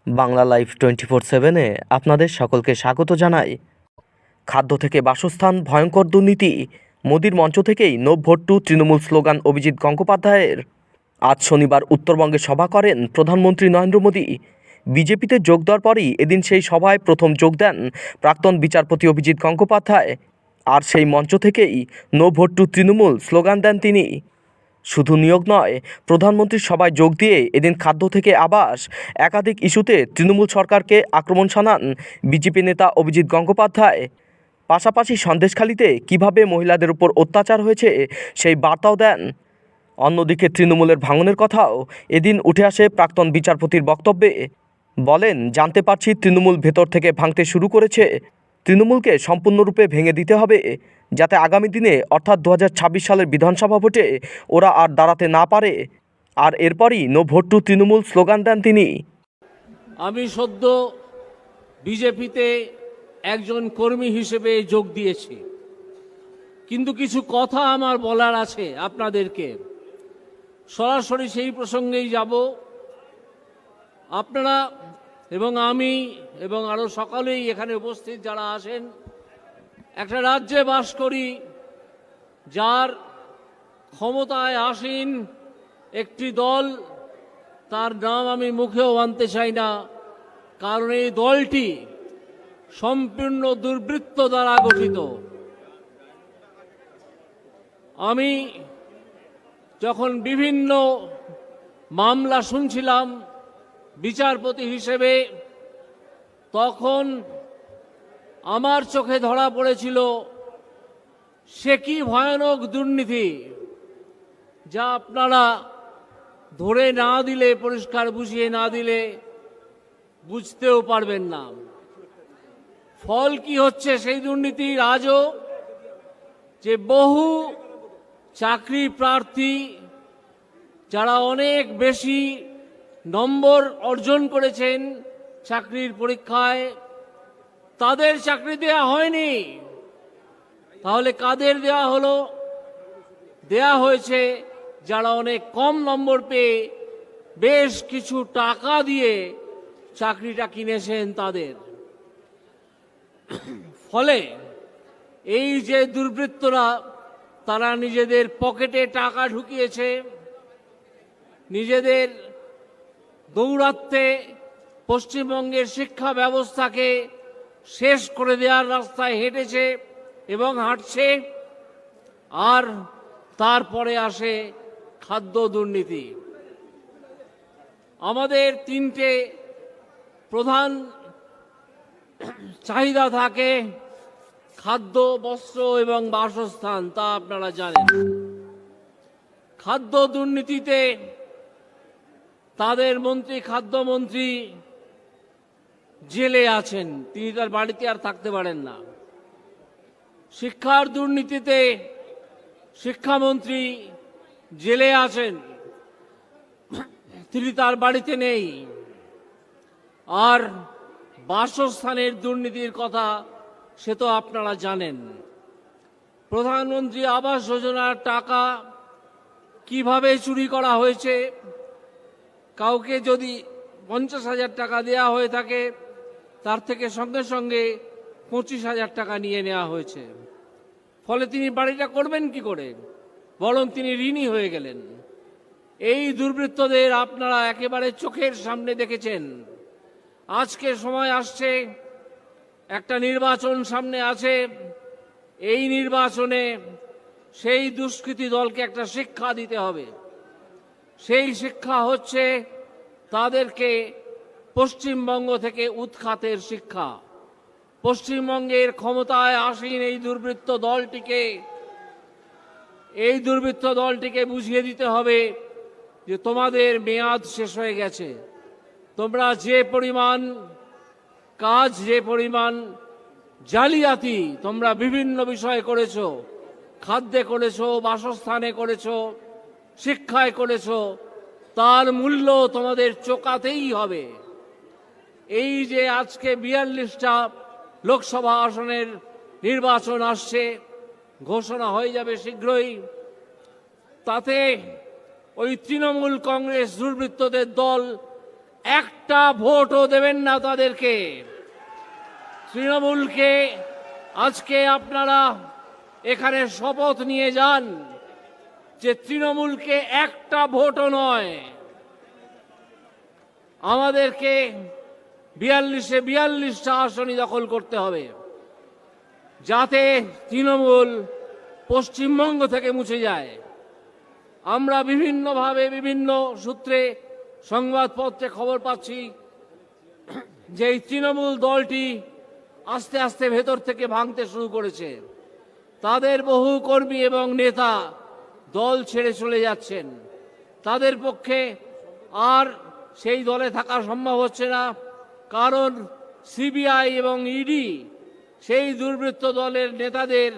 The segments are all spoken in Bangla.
বাংলা লাইভ 24/7-এ আপনাদের সকলকে স্বাগত জানাই। খাদ্য থেকে বাসস্থান, ভয়ঙ্কর দুর্নীতি, মোদির মঞ্চ থেকেই no vote to Trinamool slogan Abhijit গঙ্গোপাধ্যায়ের। আজ শনিবার উত্তরবঙ্গে সভা করেন প্রধানমন্ত্রী নরেন্দ্র মোদী। বিজেপিতে যোগ দেওয়ার পরই এদিন সেই সভায় প্রথম যোগ দেন প্রাক্তন বিচারপতি অভিজিৎ গঙ্গোপাধ্যায়। আর সেই মঞ্চ থেকেই no vote to Trinamool slogan দেন তিনি। শুধু নিয়োগ নয়, প্রধানমন্ত্রীর সভায় যোগ দিয়ে এদিন খাদ্য থেকে আবাস একাধিক ইস্যুতে তৃণমূল সরকারকে আক্রমণ শানান বিজেপি নেতা অভিজিৎ গঙ্গোপাধ্যায়। পাশাপাশি সন্দেশখালিতে কিভাবে মহিলাদের উপর অত্যাচার হয়েছে সেই বার্তাও দেন। অন্যদিকে তৃণমূলের ভাঙনের কথাও এদিন উঠে আসে প্রাক্তন বিচারপতির বক্তব্যে। বলেন, জানতে পারছি তৃণমূল ভেতর থেকে ভাঙতে শুরু করেছে। তৃণমূলকে সম্পূর্ণরূপে ভেঙে দিতে হবে, যাতে আগামী দিনে অর্থাৎ 2026 সালের বিধানসভা ভোটে ওরা আর দাঁড়াতে না পারে। আর এরপরই no vote to Trinamool slogan দেন তিনি। আমি সদ্য বিজেপিতে একজন কর্মী হিসেবে যোগ দিয়েছি, কিন্তু কিছু কথা আমার বলার আছে আপনাদেরকে। সরাসরি সেই প্রসঙ্গেই যাব। আপনারা এবং আমি এবং আরও সকলেই এখানে উপস্থিত যারা আছেন, একটা রাজ্যে বাস করি যার ক্ষমতায় আসীন একটি দল, তার নাম আমি মুখেও আনতে চাই না, কারণ এই দলটি সম্পূর্ণ দুর্বৃত্ত দ্বারা গঠিত। আমি যখন বিভিন্ন মামলা শুনছিলাম বিচারপতি হিসেবে, তখন আমার চোখে ধরা পড়েছিল সে কি ভয়ানক দুর্নীতি, যা আপনারা ধরে না দিলে, পরিষ্কার বুঝিয়ে না দিলে বুঝতেও পারবেন না। ফল কি হচ্ছে সেই দুর্নীতির আজও, যে বহু চাকরি প্রার্থী যারা অনেক বেশি নম্বর অর্জন করেছেন চাকরির পরীক্ষায়, তাদের চাকরি দেয়া হয়নি। তাহলে কাদের দেয়া হলো? দেয়া হয়েছে যারা অনেক কম নম্বর পেয়ে বেশ কিছু টাকা দিয়ে চাকরিটা কিনেছেন তাদের। ফলে এই যে দুর্বৃত্তরা, তারা নিজেদের পকেটে টাকা ঢুকিয়েছে, নিজেদের দৌরাত্মে পশ্চিমবঙ্গের শিক্ষা ব্যবস্থাকে শেষ করে দেওয়ার রাস্তায় হেঁটেছে এবং হাঁটছে। আর তারপরে আসে খাদ্য দুর্নীতি। আমাদের তিনটে প্রধান চাহিদা থাকে: খাদ্য, বস্ত্র এবং বাসস্থান। তা আপনারা জানেন। খাদ্য দুর্নীতিতে তাদের মন্ত্রী, খাদ্যমন্ত্রী জেলে আছেন, তিনি তার বাড়িতে আর থাকতে পারেন না। শিক্ষার দুর্নীতিতে শিক্ষামন্ত্রী জেলে আছেন, তিনি তার বাড়িতে নেই। আর বাসস্থানের দুর্নীতির কথা সে তো আপনারা জানেন। প্রধানমন্ত্রী আবাস যোজনার টাকা কিভাবে চুরি করা হয়েছে, কাউকে যদি 50,000 টাকা দেওয়া হয়ে থাকে, তার থেকে সঙ্গে সঙ্গে 25,000 টাকা নিয়ে নেওয়া হয়েছে। ফলে তিনি বাড়িটা করবেন কি করে, বরং তিনি ঋণী হয়ে গেলেন। এই দুর্বৃত্তদের আপনারা একেবারে চোখের সামনে দেখেছেন। আজকে সময় আসছে, একটা নির্বাচন সামনে আছে। এই নির্বাচনে সেই দুষ্কৃতী দলকে একটা শিক্ষা দিতে হবে। সেই শিক্ষা হচ্ছে তাদেরকে পশ্চিমবঙ্গ থেকে উৎখাতের শিক্ষা। পশ্চিমবঙ্গের ক্ষমতায় আসীন এই দুর্বৃত্ত দলটিকে বুঝিয়ে দিতে হবে যে তোমাদের মেয়াদ শেষ হয়ে গেছে। তোমরা যে পরিমাণ কাজ, যে পরিমাণ জালিয়াতি তোমরা বিভিন্ন বিষয়ে করেছো, খাদ্যে করেছো, বাসস্থানে করেছো, শিক্ষায় করেছো, তার মূল্য তোমাদের চোকাতেই হবে। এই যে আজকে 42টা লোকসভা আসনের নির্বাচন আসছে, ঘোষণা হয়ে যাবে শীঘ্রই, তাতে ওই তৃণমূল কংগ্রেস দুর্বৃত্তদের দল একটা ভোটও দেবেন না তাদেরকে। তৃণমূলকে আজকে আপনারা এখানে শপথ নিয়ে যান যে তৃণমূলকে একটা ভোটও নয়, আমাদেরকে 42টা আসনই দখল করতে হবে, যাতে তৃণমূল পশ্চিমবঙ্গ থেকে মুছে যায়। আমরা বিভিন্নভাবে বিভিন্ন সূত্রে সংবাদপত্রে খবর পাচ্ছি যে এই তৃণমূল দলটি আস্তে আস্তে ভেতর থেকে ভাঙতে শুরু করেছে। তাদের বহু কর্মী এবং নেতা দল ছেড়ে চলে যাচ্ছেন। তাদের পক্ষে আর সেই দলে থাকা সম্ভব হচ্ছে না, কারণ সিবিআই এবং ইডি সেই দুর্বৃত্ত দলের নেতাদের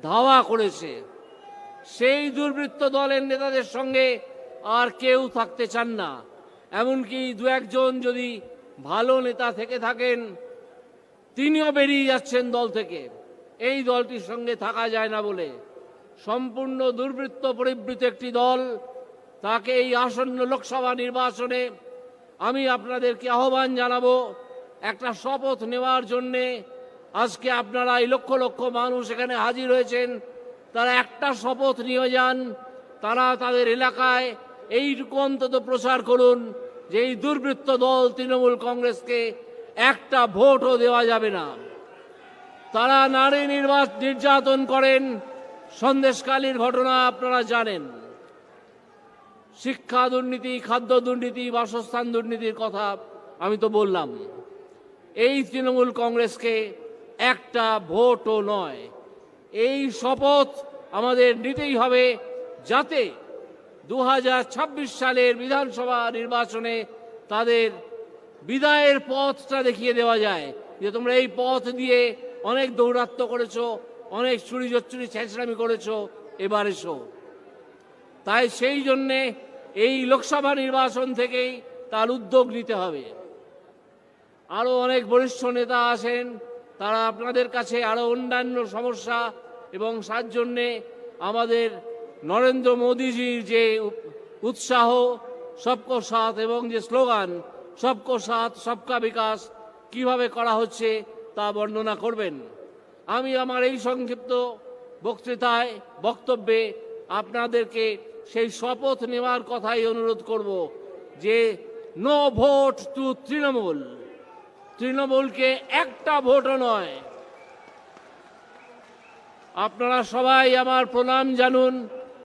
ধাওয়া করেছে। সেই দুর্বৃত্ত দলের নেতাদের সঙ্গে আর কেউ থাকতে চান না। এমনকি দু একজন যদি ভালো নেতা থেকে থাকেন, তিনিও বেরিয়ে যাচ্ছেন দল থেকে। এই দলটির সঙ্গে থাকা যায় না বলে সম্পূর্ণ দুর্বৃত্ত পরিবৃত একটি দল। তাকে এই আসন্ন লোকসভা নির্বাচনে আমি আপনাদেরকে আহ্বান জানাবো একটা শপথ নেওয়ার জন্যে। আজকে আপনারা এই লক্ষ লক্ষ মানুষ এখানে হাজির হয়েছেন, তারা একটা শপথ নিয়ে যান। তারা তাদের এলাকায় এইটুকু অন্তত প্রচার করুন যে এই দুর্বৃত্ত দল তৃণমূল কংগ্রেসকে একটা ভোটও দেওয়া যাবে না। তারা নারী নির্যাতন করেন, সন্দেশখালীর ঘটনা আপনারা জানেন। শিক্ষা দুর্নীতি, খাদ্য দুর্নীতি, বাসস্থান দুর্নীতির কথা আমি তো বললাম। এই তৃণমূল কংগ্রেসকে একটা ভোটও নয়, এই শপথ আমাদের নিতেই হবে, যাতে 2026 সালের বিধানসভা নির্বাচনে তাদের বিদায়ের পথটা দেখিয়ে দেওয়া যায় যে তোমরা এই পথ দিয়ে অনেক দৌরাত্ম্য করেছো, অনেক চুরি জচ্চুরি ছেঁচড়ামি করেছো, এবার এসো। তাই সেই জন্যে এই লোকসভা নির্বাচন থেকেই তার উদ্যোগ নিতে হবে। আরও অনেক বরিষ্ঠ নেতা আছেন, তারা আপনাদের কাছে আরও অন্যান্য সমস্যা এবং সার জন্যে আমাদের নরেন্দ্র মোদীজির যে উৎসাহ, সবকো সাথ এবং যে স্লোগান সবকো সাথ সবকা বিকাশ কিভাবে করা হচ্ছে তা বর্ণনা করবেন। আমি আমার এই সংক্ষিপ্ত বক্তৃতায় বক্তব্যে আপনাদেরকে সেই শপথ নেওয়ার কথাই অনুরোধ করব যে নো ভোট টু তৃণমূল। তৃণমূলকে একটা ভোটও নয়। আপনারা সবাই আমার প্রণাম জানুন।